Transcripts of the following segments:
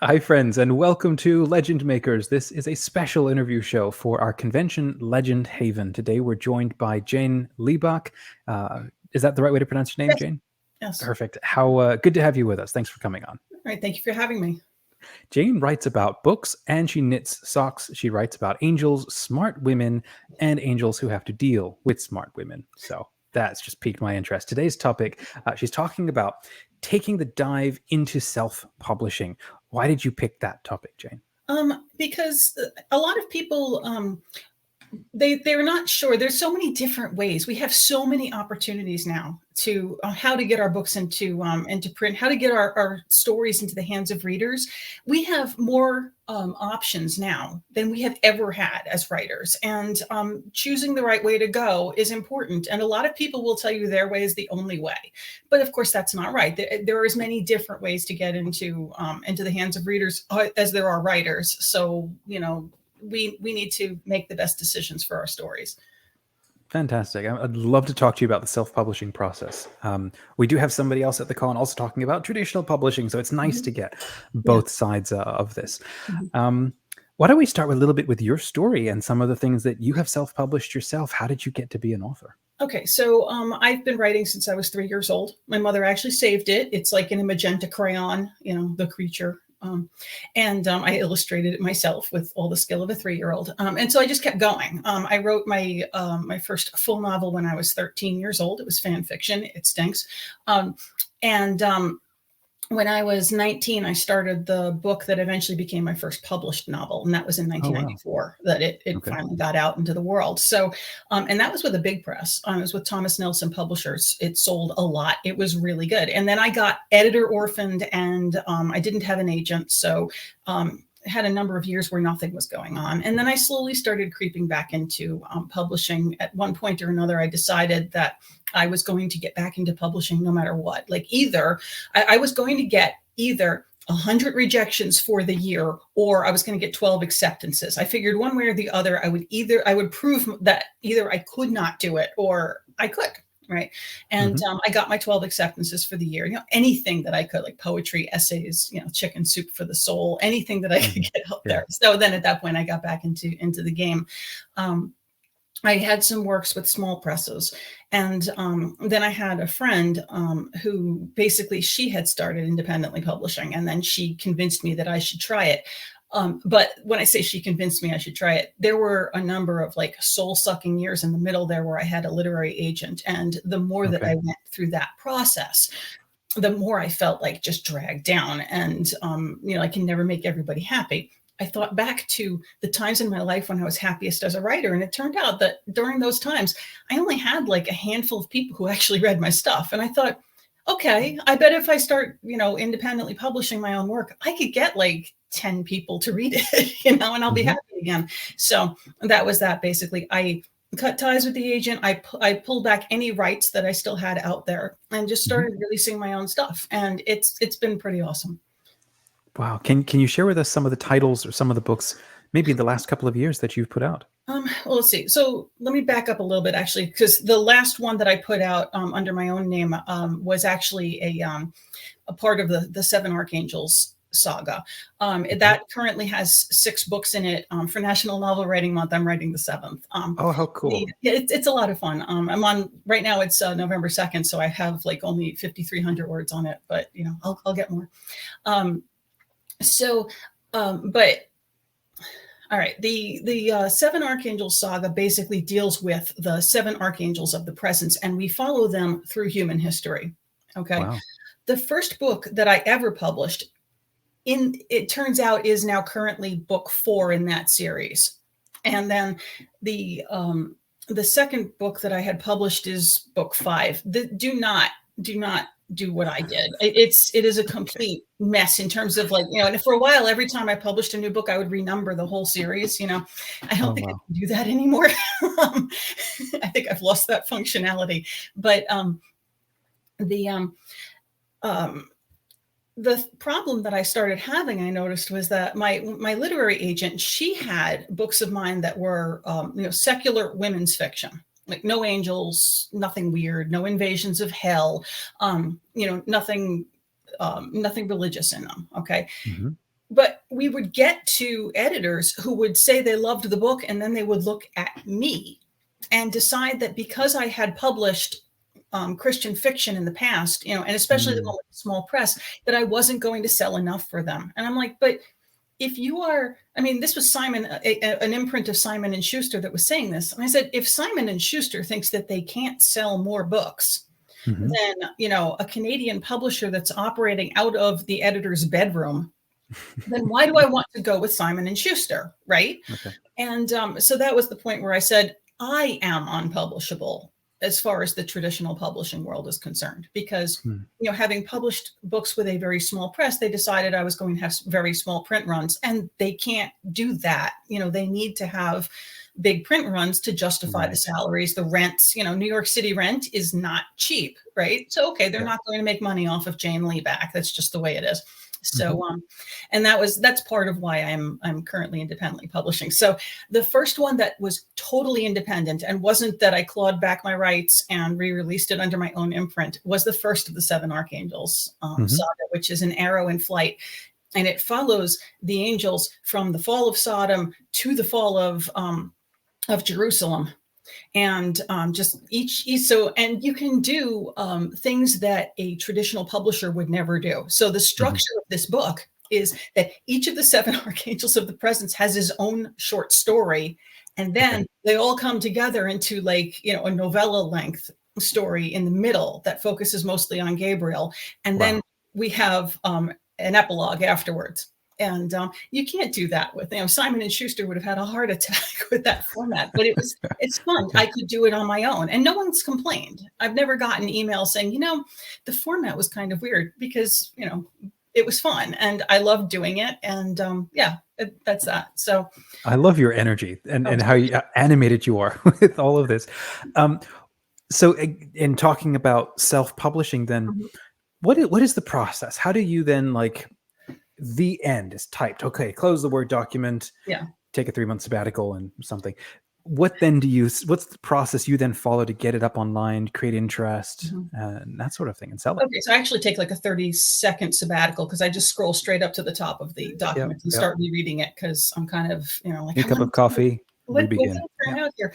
Hi, friends, and welcome to Legendmakers. This is a special interview show for our convention, Legend Haven. Today, we're joined by Jane Lebak. Is that the right way to pronounce your name, Yes. Jane? Yes. Perfect. How good to have you with us. Thanks for coming on. All right. Thank you for having me. Jane writes about books and she knits socks. She writes about angels, smart women, and angels who have to deal with smart women. So that's just piqued my interest. Today's topic, she's talking about taking the dive into self-publishing. Why did you pick that topic, Jane? Because a lot of people they're not sure. There's so many different ways. We have so many opportunities now to how to get our books into print, how to get our stories into the hands of readers. We have more options now than we have ever had as writers, and choosing the right way to go is important. And a lot of people will tell you their way is the only way, but of course that's not right. There are as many different ways to get into the hands of readers as there are writers. So we need to make the best decisions for our stories. Fantastic. I'd love to talk to you about the self-publishing process. We do have somebody else at the con also talking about traditional publishing, so it's nice to get both sides of this. Why don't we start with a little bit with your story and some of the things that you have self-published yourself? How did you get to be an author? Okay, so I've been writing since I was 3 years old. My mother actually saved it. It's like in a magenta crayon, the creature. And I illustrated it myself with all the skill of a 3-year-old. And so I just kept going. I wrote my my first full novel when I was 13 years old. It was fan fiction. It stinks. When I was 19, I started the book that eventually became my first published novel. And that was in 1994 that it finally got out into the world. So, and that was with a big press. It was with Thomas Nelson Publishers. It sold a lot. It was really good. And then I got editor orphaned and I didn't have an agent. So, had a number of years where nothing was going on. And then I slowly started creeping back into publishing. At one point or another, I decided that I was going to get back into publishing no matter what. Like I was going to get either 100 rejections for the year, or I was going to get 12 acceptances. I figured one way or the other, I would prove that either I could not do it or I could. Right. And I got my 12 acceptances for the year, anything that I could, like poetry, essays, chicken soup for the soul, anything that I could get out there. So then at that point, I got back into the game. I had some works with small presses. And then I had a friend who basically she had started independently publishing. And then she convinced me that I should try it. But when I say she convinced me I should try it, there were a number of like soul-sucking years in the middle there where I had a literary agent. And the more that I went through that process, the more I felt like just dragged down. And, I can never make everybody happy. I thought back to the times in my life when I was happiest as a writer. And it turned out that during those times, I only had like a handful of people who actually read my stuff. And I thought, okay, I bet if I start, independently publishing my own work, I could get like 10 people to read it, and I'll be happy again. So that was that. Basically, I cut ties with the agent. I pulled back any rights that I still had out there and just started releasing my own stuff. And it's been pretty awesome. Wow. Can you share with us some of the titles or some of the books, maybe in the last couple of years that you've put out? Well, let's see. So let me back up a little bit, actually, because the last one that I put out under my own name was actually a part of the Seven Archangels saga. That currently has 6 books in it. For National Novel Writing Month, I'm writing the 7th. Oh, how cool. It's a lot of fun. I'm on, right now it's November 2nd, so I have like only 5,300 words on it, but I'll get more. But all right, the Seven Archangels saga basically deals with the 7 archangels of the presence, and we follow them through human history. Okay. Wow. The first book that I ever published, it turns out, is now currently book 4 in that series. And then the second book that I had published is book 5. Do not do what I did. It is a complete mess in terms of like, and for a while, every time I published a new book, I would renumber the whole series. I don't think I can do that anymore. I think I've lost that functionality. But the problem that I started having, I noticed, was that my literary agent, she had books of mine that were, secular women's fiction. Like no angels, nothing weird, no invasions of hell, nothing religious in them. Okay. but we would get to editors who would say they loved the book, and then they would look at me and decide that because I had published Christian fiction in the past, and especially the one with the small press, that I wasn't going to sell enough for them. And I'm like, but if you are, I mean, this was Simon, an imprint of Simon and Schuster that was saying this. And I said, if Simon and Schuster thinks that they can't sell more books than, a Canadian publisher that's operating out of the editor's bedroom, then why do I want to go with Simon and Schuster, right? Okay. And so that was the point where I said, I am unpublishable as far as the traditional publishing world is concerned, because, having published books with a very small press, they decided I was going to have very small print runs, and they can't do that. They need to have big print runs to justify the salaries, the rents. New York City rent is not cheap, right? So, okay, they're not going to make money off of Jane Lebak. That's just the way it is. So, and that's part of why I'm currently independently publishing. So the first one that was totally independent and wasn't that I clawed back my rights and re-released it under my own imprint was the first of the Seven Archangels saga, which is an arrow in flight. And it follows the angels from the fall of Sodom to the fall of Jerusalem. And just and you can do things that a traditional publisher would never do. So the structure of this book is that each of the seven archangels of the presence has his own short story, and then they all come together into a novella length story in the middle that focuses mostly on Gabriel, and then we have an epilogue afterwards. And you can't do that with, Simon and Schuster would have had a heart attack with that format, but it's fun. I could do it on my own, and no one's complained. I've never gotten emails saying, the format was kind of weird, because, it was fun and I loved doing it. And that's that. So I love your energy and how animated you are with all of this. So in talking about self-publishing, then what is the process? How do you then the end is typed? Okay, close the Word document. Yeah. Take a 3-month sabbatical and something. What's the process you then follow to get it up online, create interest, and that sort of thing, and sell it? Okay, so I actually take a 30-second sabbatical, because I just scroll straight up to the top of the document and start rereading it, because I'm kind of, a cup of coffee, begin. Out here.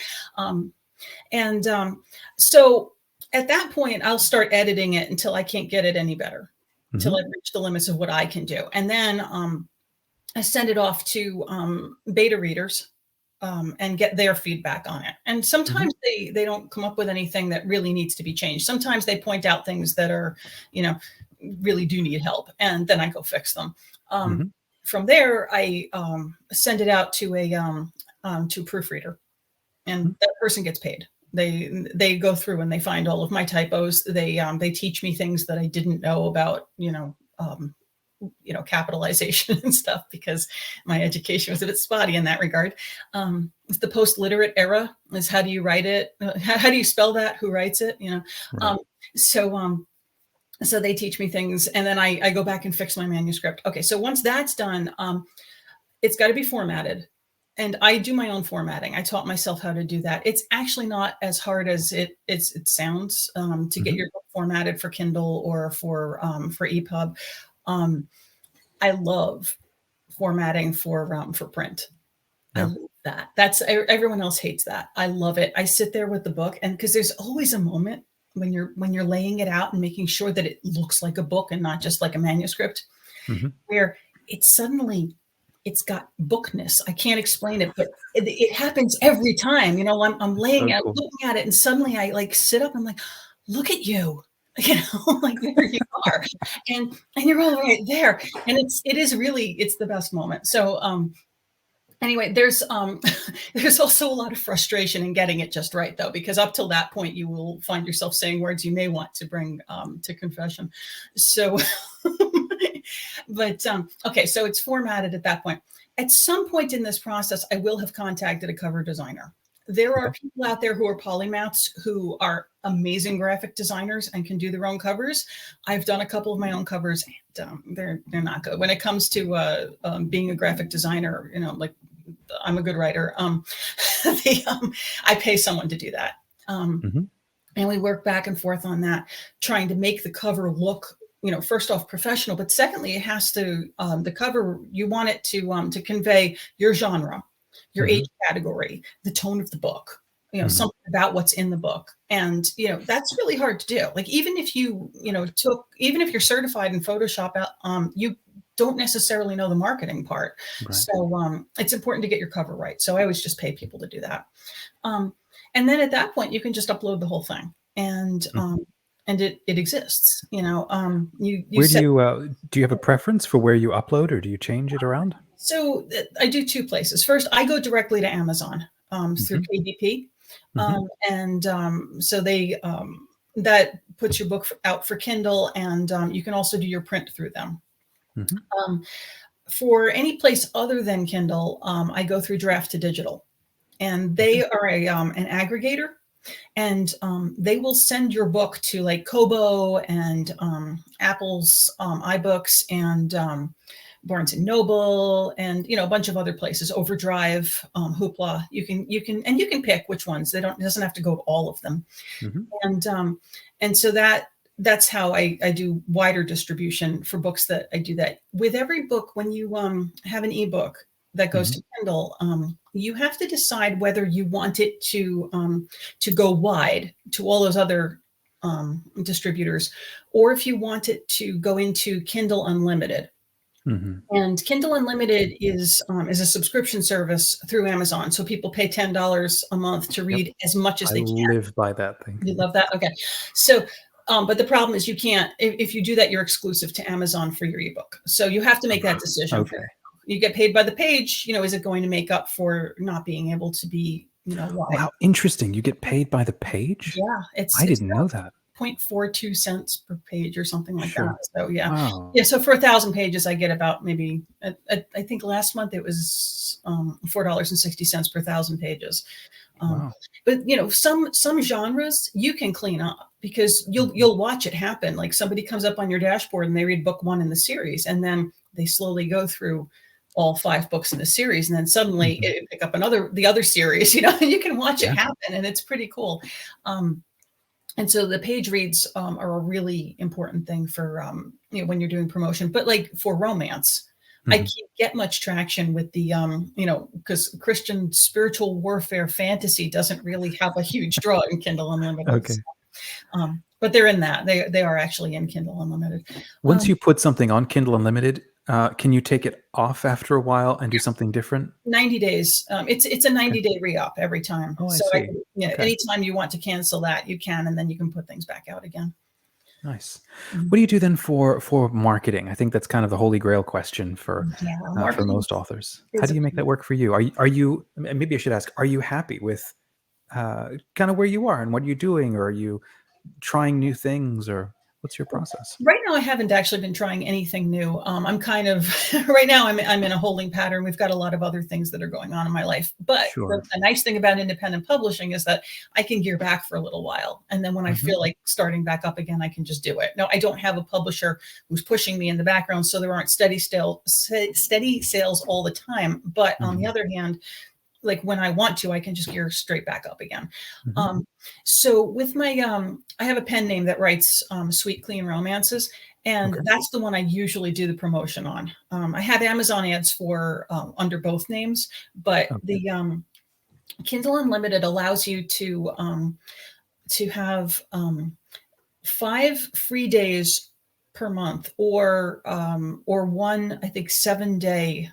So at that point, I'll start editing it until I can't get it any better. Until I've reached the limits of what I can do. And then I send it off to beta readers and get their feedback on it. And sometimes they don't come up with anything that really needs to be changed. Sometimes they point out things that are, really do need help. And then I go fix them. From there, I send it out to a proofreader, and that person gets paid. They go through and they find all of my typos. They teach me things that I didn't know about, capitalization and stuff, because my education was a bit spotty in that regard. It's the post-literate era. Is how do you write it? How do you spell that? Who writes it? Right. So they teach me things, and then I go back and fix my manuscript. Okay, so once that's done, it's got to be formatted. And I do my own formatting. I taught myself how to do that. It's actually not as hard as it sounds to get your book formatted for Kindle or for EPUB. I love formatting for print. I love that. Everyone else hates that. I love it. I sit there with the book, and because there's always a moment when you're laying it out and making sure that it looks like a book and not just like a manuscript, where it's got bookness. I can't explain it, but it happens every time. I'm laying out, looking at it, and suddenly I sit up and I'm like, look at you. There you are. And you're all right there. And it's the best moment. So anyway, there's also a lot of frustration in getting it just right, though, because up till that point, you will find yourself saying words you may want to bring to confession. So but okay, so it's formatted at that point. At some point in this process, I will have contacted a cover designer. There are people out there who are polymaths who are amazing graphic designers and can do their own covers. I've done a couple of my own covers, and they're not good. When it comes to being a graphic designer, I'm a good writer. I pay someone to do that. And we work back and forth on that, trying to make the cover look first off professional, but secondly, it has to, the cover, you want it to convey your genre, your age category, the tone of the book, something about what's in the book. And, that's really hard to do. Like, even if even if you're certified in Photoshop, you don't necessarily know the marketing part. Right. So it's important to get your cover right. So I always just pay people to do that. And then at that point, you can just upload the whole thing, and it exists. Where do you have a preference for where you upload, or do you change it around? So I do two places. First, I go directly to Amazon through KDP, so they that puts your book out for Kindle, and you can also do your print through them. For any place other than Kindle, I go through Draft to Digital, and they are an aggregator, and they will send your book to like Kobo and Apple's iBooks and Barnes and Noble, and a bunch of other places, Overdrive, Hoopla. You can pick which ones. It doesn't have to go to all of them, and so that's how I do wider distribution for books. That I do that with every book. When you have an ebook that goes to Kindle, you have to decide whether you want it to go wide to all those other distributors, or if you want it to go into Kindle Unlimited. And Kindle Unlimited is a subscription service through Amazon. So people pay $10 a month to read as much as they can. I live by that thing. You love that? Okay. So, but the problem is you can't, if you do that, you're exclusive to Amazon for your ebook. So you have to make that decision. Okay. You get paid by the page, is it going to make up for not being able to be, wide? Wow, interesting. You get paid by the page? Yeah. I didn't know that. 0.42 cents per page or something like that. So so for 1,000 pages, I get about maybe, I think last month it was $4.60 per 1,000 pages. But some genres you can clean up, because you'll watch it happen. Like, somebody comes up on your dashboard and they read book 1 in the series, and then they slowly go through all 5 books in the series, and then suddenly it pick up the other series. You can watch it happen, and it's pretty cool. And so the page reads are a really important thing for when you're doing promotion. But like for romance, I can't get much traction with the because Christian spiritual warfare fantasy doesn't really have a huge draw in Kindle Unlimited. Okay. So, but they're in that. They are actually in Kindle Unlimited. Once you put something on Kindle Unlimited, can you take it off after a while and do something different? 90 days. It's a 90-day re-up every time. Oh, I see. Anytime you want to cancel that, you can, and then you can put things back out again. Nice. What do you do then for marketing? I think that's kind of the holy grail question for most authors. How do you make that work for you? Are you, maybe I should ask, are you happy with kind of where you are and what you're doing, or are you trying new things, or what's your process? Right now, I haven't actually been trying anything new. I'm kind of right now. I'm in a holding pattern. We've got a lot of other things that are going on in my life. But the nice thing about independent publishing is that I can gear back for a little while, and then when I feel like starting back up again, I can just do it. Now, I don't have a publisher who's pushing me in the background, so there aren't steady sales all the time. But on the other hand, like when I want to, I can just gear straight back up again. So with my, I have a pen name that writes sweet, clean romances. And that's the one I usually do the promotion on. I have Amazon ads for under both names, but the Kindle Unlimited allows you to have 5 free days per month, or one, I think, 7-day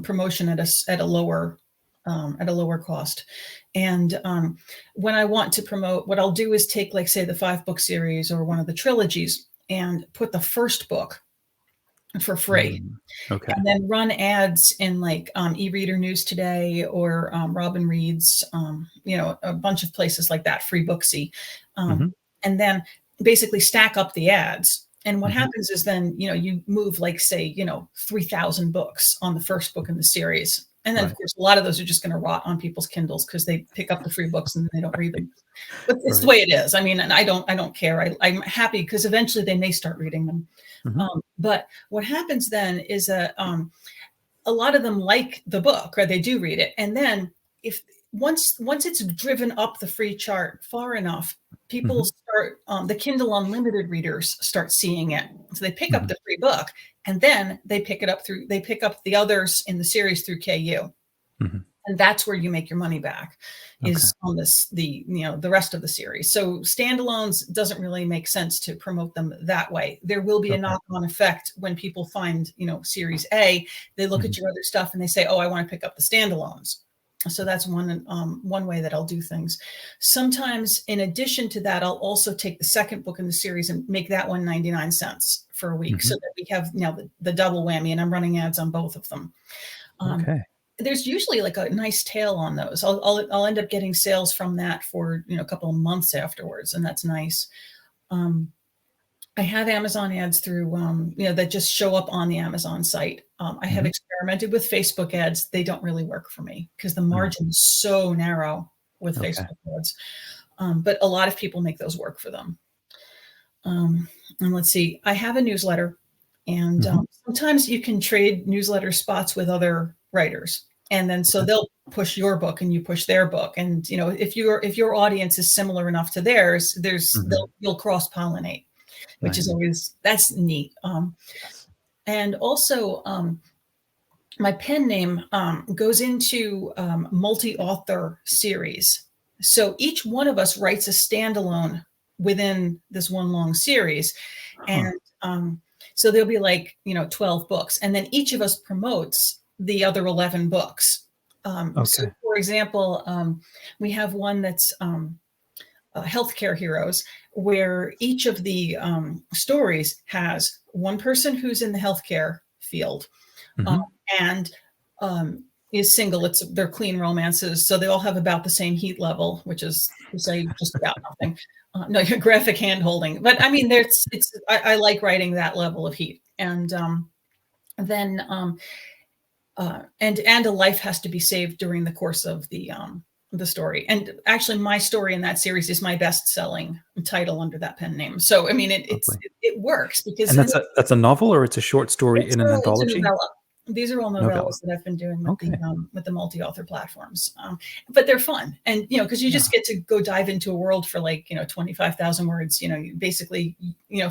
promotion at a lower cost. And when I want to promote, what I'll do is take, like, say, the 5-book series or one of the trilogies, and put the first book for free. And then run ads in like e-reader News Today, or Robin Reads, a bunch of places like that, Free Booksy. And then basically stack up the ads. And what happens is then, you move, like, say, 3,000 books on the first book in the series. And then, of course, a lot of those are just going to rot on people's Kindles because they pick up the free books and they don't read them. But it's the way it is. I mean, and I don't care. I'm happy because eventually they may start reading them. But what happens then is that a lot of them like the book, or they do read it. And then if once it's driven up the free chart far enough, people Mm-hmm. start, the Kindle Unlimited readers start seeing it. So they pick up Mm-hmm. the free book, and then they pick up the others in the series through KU. Mm-hmm. And that's where you make your money back, Okay. is on the rest of the series. So standalones doesn't really make sense to promote them that way. There will be a knock-on effect when people find, series A, they look Mm-hmm. at your other stuff and they say, oh, I want to pick up the standalones. So that's one way that I'll do things. Sometimes in addition to that, I'll also take the second book in the series and make that one 99 cents for a week, Mm-hmm. so that we have now the double whammy, and I'm running ads on both of them. Okay. There's usually like a nice tail on those. I'll end up getting sales from that for a couple of months afterwards, and that's nice. I have Amazon ads through that just show up on the Amazon site. I have experimented with Facebook ads. They don't really work for me because the margin is so narrow with Facebook ads. But a lot of people make those work for them. And let's see, I have a newsletter, and sometimes you can trade newsletter spots with other writers. And then so they'll push your book and you push their book. And if your audience is similar enough to theirs, you'll cross-pollinate, which is always, that's neat. And also my pen name goes into multi-author series. So each one of us writes a standalone within this one long series. And so there'll be 12 books. And then each of us promotes the other 11 books. So for example, we have one that's Healthcare Heroes, where each of the stories has one person who's in the healthcare field and is single. They're clean romances, so they all have about the same heat level, which is to say just about nothing. No, graphic hand holding, but I mean, I like writing that level of heat, and then and a life has to be saved during the course of the story. And actually, my story in that series is my best-selling title under that pen name. So I mean, it works because. And that's a novel, or it's a short story in an anthology? It's a novella. These are all novellas that I've been doing with the multi-author platforms, but they're fun, and because you just get to go dive into a world for 25,000 words. You basically,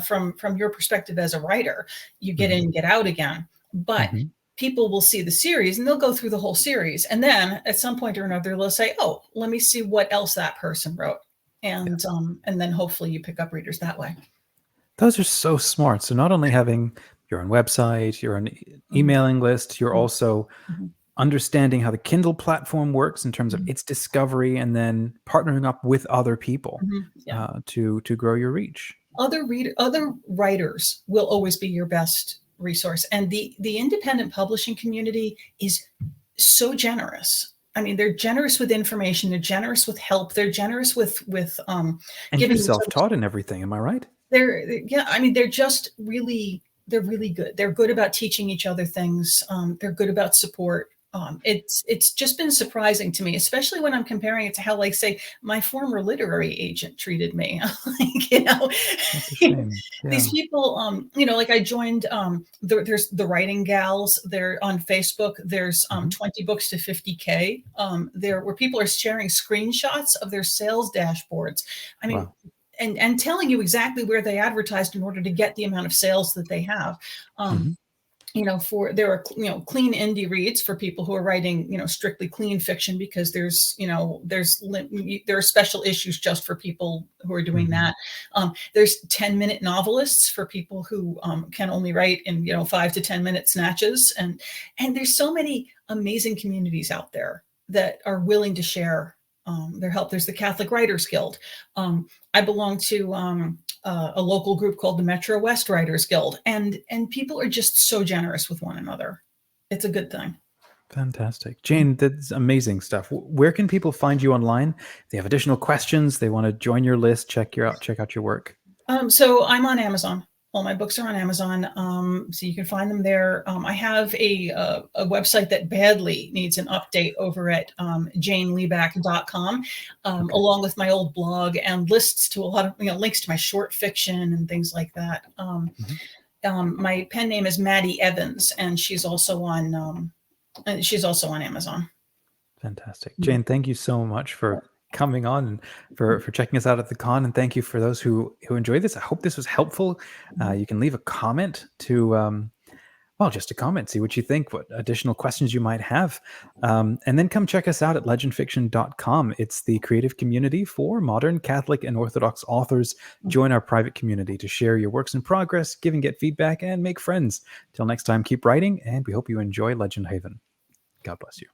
from your perspective as a writer, you get in, get out again, but. People will see the series and they'll go through the whole series. And then at some point or another, they'll say, oh, let me see what else that person wrote. And then hopefully you pick up readers that way. Those are so smart. So not only having your own website, your own emailing list, you're also understanding how the Kindle platform works in terms of its discovery, and then partnering up with other people to grow your reach. Other writers will always be your best resource, and the independent publishing community is so generous. I mean, they're generous with information, they're generous with help, they're generous with and you're self-taught and everything, am I right? They're just really, they're really good. They're good about teaching each other things. They're good about support. It's just been surprising to me, especially when I'm comparing it to how, say, my former literary agent treated me. These people, I joined, there's the Writing Gals. They're on Facebook. There's 20 books to 50K. There where people are sharing screenshots of their sales dashboards. I mean, and telling you exactly where they advertised in order to get the amount of sales that they have. There are clean indie reads for people who are writing strictly clean fiction, because there are special issues just for people who are doing that. There's 10-minute novelists for people who can only write in 5 to 10 minute snatches, and there's so many amazing communities out there that are willing to share their help. There's the Catholic Writers Guild. I belong to a local group called the Metro West Writers Guild, and people are just so generous with one another. It's a good thing. Fantastic. Jane, that's amazing stuff. Where can people find you online? If they have additional questions, they want to join your list, check out your work. So I'm on Amazon. All my books are on Amazon, so you can find them there. I have a website that badly needs an update over at janelebak.com, along with my old blog and lists to a lot of links to my short fiction and things like that. My pen name is Maddie Evans, and she's also on Amazon. Fantastic. Jane, thank you so much for coming on and for checking us out at the con. And thank you for those who enjoyed this. I hope this was helpful. You can leave a comment to, well, just a comment, see what you think, what additional questions you might have. And then come check us out at legendfiction.com. It's the creative community for modern Catholic and Orthodox authors. Join our private community to share your works in progress, give and get feedback, and make friends. Till next time, keep writing, and we hope you enjoy Legend Haven. God bless you.